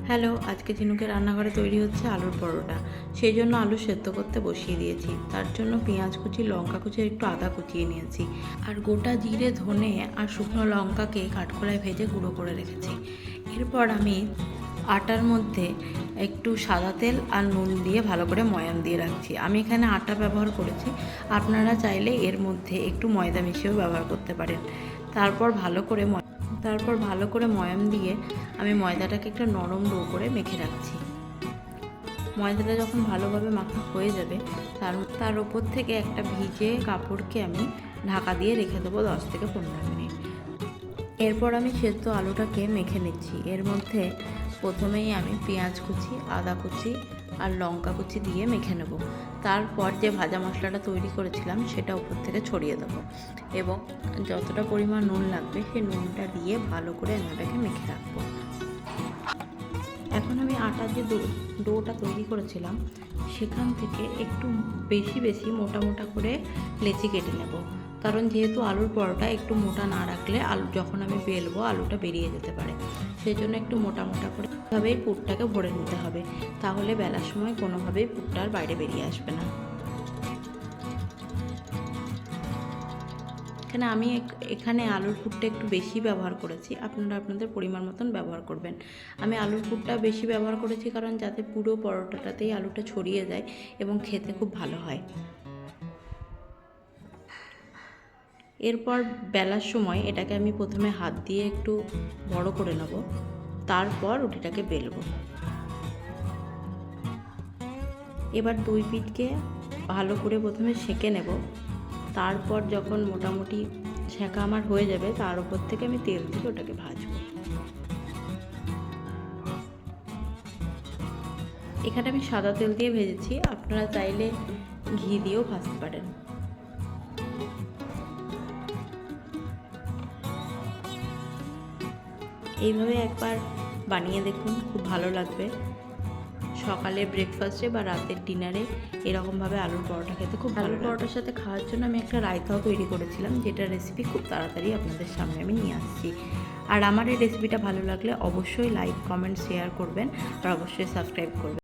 Hello, আজকে ঝিনুকের রান্নাঘরে তৈরি হচ্ছে আলুর পরোটা। সেই জন্য আলু সেদ্ধ করতে বসিয়ে দিয়েছি। তার জন্য পেঁয়াজ কুচি, লঙ্কা কুচি আর একটু আদা কুচিয়ে নিয়েছি। আর গোটা জিরে, ধনে আর শুকনো লঙ্কাকে কাঠখোলায় ভেজে গুঁড়ো করে রেখেছি। এরপর আমি আটার মধ্যে একটু সাদা তেল আর নুন দিয়ে ভালো করে ময়ান দিয়ে রাখছি। আমি এখানে আটা ব্যবহার করেছি, আপনারা চাইলে এর মধ্যে একটু ময়দা মিশিয়েও ব্যবহার করতে পারেন। তারপর ভালো করে ময়ান দিয়ে আমি ময়দাটাকে একটু নরম ডো করে মেখে রাখছি। ময়দাটা যখন ভালোভাবে মাখা হয়ে যাবে তার উপর থেকে একটা ভিজে কাপড়কে আমি ঢাকা দিয়ে রেখে দেবো 10 থেকে 15 মিনিট। এরপর আমি সেদ্ধ আলুটাকে মেখে নিচ্ছি। এর মধ্যে প্রথমেই আমি পেঁয়াজ কুচি, আদা কুচি আর লঙ্কা কুচি দিয়ে মেখে নেব। তারপর যে ভাজা মশলাটা তৈরি করেছিলাম সেটা উপর থেকে ছড়িয়ে দেবো এবং যতটা পরিমাণ নুন লাগবে সেই নুনটা দিয়ে ভালো করে আমি ওটাকে মেখে রাখবো। এখন আমি আটার যে ডোটা তৈরি করেছিলাম সেখান থেকে একটু বেশি মোটা মোটা করে লেচি কেটে নেব, কারণ যেহেতু আলুর পরোটা একটু মোটা না রাখলে আলু যখন আমি বেলবো আলুটা বেরিয়ে যেতে পারে। সেই জন্য একটু মোটা মোটা করে এভাবেই পুরটাকে ভরে নিতে হবে, তাহলে বেলার সময় কোনোভাবেই পুরটা আর বাইরে বেরিয়ে আসবে না। এখানে আলুর পুরটা একটু বেশি ব্যবহার করেছি, আপনারা আপনাদের পরিমাণ মতন ব্যবহার করবেন। আমি আলুর পুরটা বেশি ব্যবহার করেছি কারণ যাতে পুরো পরোটাটাতেই আলুটা ছড়িয়ে যায় এবং খেতে খুব ভালো হয়। এরপর বেলার সময় এটাকে আমি প্রথমে হাত দিয়ে একটু বড় করে নেব, তারপর রুটিটাকে বেলবো। এবার দুই পিঠকে ভালো করে প্রথমে সেঁকে নেব, তারপর যখন মোটামুটি সেঁকা আমার হয়ে যাবে তার উপর থেকে আমি তেল দিয়ে ওটাকে ভাজবো। এখানে আমি সাদা তেল দিয়ে ভেজেছি, আপনারা চাইলে ঘি দিয়েও ভাজতে পারেন। এইভাবে একবার বানিয়ে দেখুন, খুব ভালো লাগবে। সকালে ব্রেকফাস্টে বা রাতের ডিনারে এরকমভাবে আলুর পরোটা খেতে খুব ভালো। আলুর পরোটার সাথে খাওয়ার জন্য আমি একটা রায়তাও তৈরি করেছিলাম, যেটা রেসিপি খুব তাড়াতাড়ি আপনাদের সামনে আমি নিয়ে আসছি। আর আমার এই রেসিপিটা ভালো লাগলে অবশ্যই লাইক, কমেন্ট, শেয়ার করবেন আর অবশ্যই সাবস্ক্রাইব করবেন।